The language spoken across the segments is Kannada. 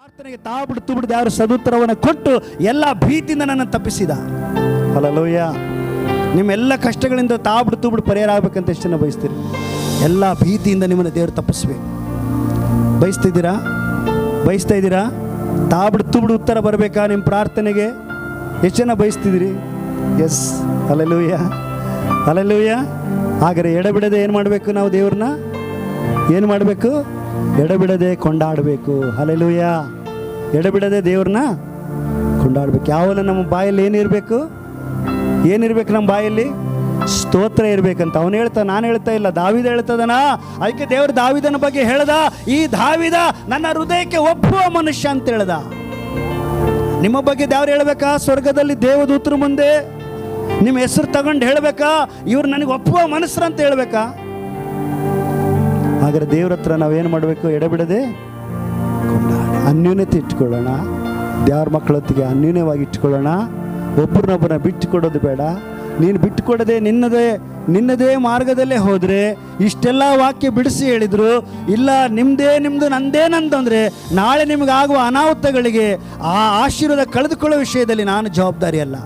ಪ್ರಾರ್ಥನೆಗೆ ಬಿಡ್ತು ಯಾರು ಸದುತ್ತರವನ್ನು ಕೊಟ್ಟು ಎಲ್ಲ ಭೀತಿಯಿಂದ ನನ್ನ ತಪ್ಪಿಸಿದ. ಹಲ್ಲೆಲೂಯಾ. ನಿಮ್ಮೆಲ್ಲ ಕಷ್ಟಗಳಿಂದ ಬಿಡ್ತು ಪರಿಹಾರ ಆಗ್ಬೇಕಂತ ಎಷ್ಟು ಜನ ಬಯಸ್ತೀರಿ? ಎಲ್ಲ ಭೀತಿಯಿಂದ ನಿಮ್ಮನ್ನು ದೇವರು ತಪ್ಪಿಸ್ಬೇಕು. ಬಯಸ್ತಾ ಇದ್ದೀರಾ? ಬಿಡ್ತು ಉತ್ತರ ಬರಬೇಕಾ ನಿಮ್ಮ ಪ್ರಾರ್ಥನೆಗೆ? ಎಷ್ಟು ಜನ ಬಯಸ್ತಿದ್ದೀರಿ? S, hallelujah, hallelujah. ಹಾಗಾದ್ರೆ ಎಡಬಿಡದೆ ಏನು ಮಾಡಬೇಕು? ನಾವು ದೇವ್ರನ್ನ ಏನು ಮಾಡಬೇಕು? ಎಡಬಿಡದೆ ಕೊಂಡಾಡಬೇಕು. ಹಲ್ಲೆಲೂಯಾ. ಎಡಬಿಡದೆ ದೇವ್ರನ್ನ ಕೊಂಡಾಡಬೇಕು. ಯಾವಲ್ಲ ನಮ್ಮ ಬಾಯಲ್ಲಿ ಏನಿರಬೇಕು? ನಮ್ಮ ಬಾಯಲ್ಲಿ ಸ್ತೋತ್ರ ಇರಬೇಕಂತ ಅವನು ಹೇಳ್ತಾ, ನಾನು ಹೇಳ್ತಾ ಇಲ್ಲ, ದಾವಿದ ಹೇಳ್ತದನ. ಅದಕ್ಕೆ ದೇವರು ದಾವಿದನ ಬಗ್ಗೆ ಹೇಳ್ದ, ಈ ದಾವಿದ ನನ್ನ ಹೃದಯಕ್ಕೆ ಒಪ್ಪುವ ಮನುಷ್ಯ ಅಂತ ಹೇಳ್ದ. ನಿಮ್ಮ ಬಗ್ಗೆ ದೇವ್ರು ಹೇಳ್ಬೇಕಾ? ಸ್ವರ್ಗದಲ್ಲಿ ದೇವದೂತರ ಮುಂದೆ ನಿಮ್ಮ ಹೆಸರು ತಗೊಂಡು ಹೇಳ್ಬೇಕಾ, ಇವ್ರು ನನಗೆ ಒಪ್ಪುವ ಮನಸ್ಸರು ಅಂತ ಹೇಳ್ಬೇಕಾ? ಹಾಗಾದ್ರೆ ದೇವ್ರ ಹತ್ರ ನಾವೇನು ಮಾಡಬೇಕು? ಎಡಬಿಡದೆ ಕೊಂಡಾಡಿ ಅನ್ಯೂನ್ಯತೆ ಇಟ್ಕೊಳ್ಳೋಣ. ದೇವ್ರ ಮಕ್ಕಳೊತ್ತಿಗೆ ಅನ್ಯೂನ್ಯವಾಗಿ ಇಟ್ಕೊಳ್ಳೋಣ. ಒಬ್ಬರನ್ನೊಬ್ಬರನ್ನ ಬಿಟ್ಟುಕೊಡೋದು ಬೇಡ. ನೀನು ಬಿಟ್ಟುಕೊಡದೆ ನಿನ್ನದೇ ಮಾರ್ಗದಲ್ಲೇ ಹೋದರೆ, ಇಷ್ಟೆಲ್ಲ ವಾಕ್ಯ ಬಿಡಿಸಿ ಹೇಳಿದ್ರು, ಇಲ್ಲ ನಿಮ್ಮದು ನಂದು ಅಂದರೆ ನಾಳೆ ನಿಮಗಾಗುವ ಅನಾಹುತಗಳಿಗೆ, ಆ ಆಶೀರ್ವಾದ ಕಳೆದುಕೊಳ್ಳೋ ವಿಷಯದಲ್ಲಿ ನಾನು ಜವಾಬ್ದಾರಿ ಅಲ್ಲ.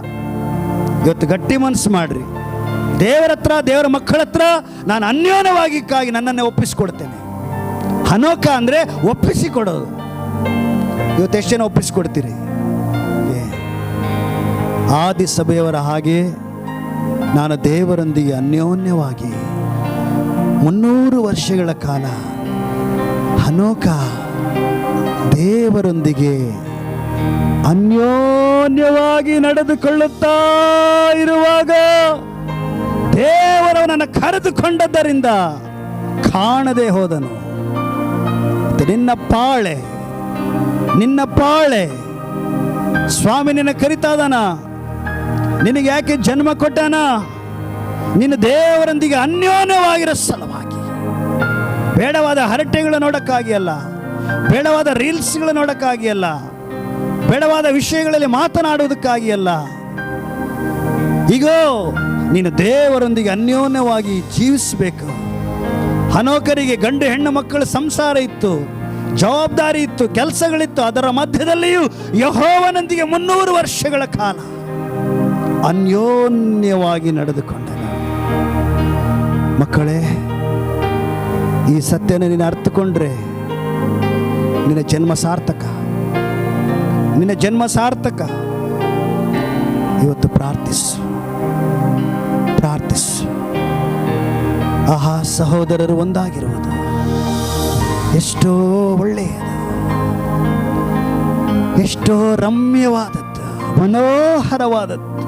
ಇವತ್ತು ಗಟ್ಟಿ ಮನಸ್ಸು ಮಾಡ್ರಿ. ದೇವರ ಹತ್ರ, ದೇವರ ಮಕ್ಕಳ ಹತ್ರ ನಾನು ಅನ್ಯೋನ್ಯವಾಗಿ ನನ್ನನ್ನೇ ಒಪ್ಪಿಸಿಕೊಡ್ತೇನೆ. ಹನೋಕ ಅಂದರೆ ಒಪ್ಪಿಸಿಕೊಡೋದು. ಇವತ್ತು ಎಷ್ಟು ಜನ ಒಪ್ಪಿಸಿಕೊಡ್ತೀರಿ? ಆದಿ ಸಭೆಯವರ ಹಾಗೆ ನಾನು ದೇವರೊಂದಿಗೆ ಅನ್ಯೋನ್ಯವಾಗಿ 300 ವರ್ಷಗಳ ಕಾಲ ಹನೋಕ ದೇವರೊಂದಿಗೆ ಅನ್ಯೋನ್ಯವಾಗಿ ನಡೆದುಕೊಳ್ಳುತ್ತಾ ಇರುವಾಗ ದೇವರವನನ್ನು ಕರೆದುಕೊಂಡದ್ದರಿಂದ ಕಾಣದೆ ಹೋದನು. ನಿನ್ನ ಪಾಳೆ ಸ್ವಾಮಿ ನಿನ್ನ ಕರಿತಾದನ. ನಿನಗೆ ಯಾಕೆ ಜನ್ಮ ಕೊಟ್ಟಾನ? ನಿನ್ನ ದೇವರೊಂದಿಗೆ ಅನ್ಯೋನ್ಯವಾಗಿರೋ ಸಲುವಾಗಿ. ಬೇಡವಾದ ಹರಟೆಗಳು ನೋಡೋಕ್ಕಾಗಿ ಅಲ್ಲ, ಬೇಡವಾದ ರೀಲ್ಸ್ಗಳು ನೋಡೋಕ್ಕಾಗಿ ಅಲ್ಲ, ಬೇಡವಾದ ವಿಷಯಗಳಲ್ಲಿ ಮಾತನಾಡುವುದಕ್ಕಾಗಿ ಅಲ್ಲ. ಈಗೋ ನೀನು ದೇವರೊಂದಿಗೆ ಅನ್ಯೋನ್ಯವಾಗಿ ಜೀವಿಸಬೇಕು. ಹನೋಕರಿಗೆ ಗಂಡು ಹೆಣ್ಣು ಮಕ್ಕಳ ಸಂಸಾರ ಇತ್ತು, ಜವಾಬ್ದಾರಿ ಇತ್ತು, ಕೆಲಸಗಳಿತ್ತು. ಅದರ ಮಧ್ಯದಲ್ಲಿಯೂ ಯೆಹೋವನೊಂದಿಗೆ 300 ವರ್ಷಗಳ ಕಾಲ ಅನ್ಯೋನ್ಯವಾಗಿ ನಡೆದುಕೊಂಡನು. ಮಕ್ಕಳೇ, ಈ ಸತ್ಯನ ನೀನು ಅರ್ಥಕೊಂಡ್ರೆ ನಿನ್ನ ಜನ್ಮ ಸಾರ್ಥಕ. ಇವತ್ತು ಪ್ರಾರ್ಥಿಸು. ಆಹಾ, ಸಹೋದರರು ಒಂದಾಗಿರುವುದು ಎಷ್ಟೋ ಒಳ್ಳೆಯದು, ಎಷ್ಟೋ ರಮ್ಯವಾದದ್ದು, ಮನೋಹರವಾದದ್ದು.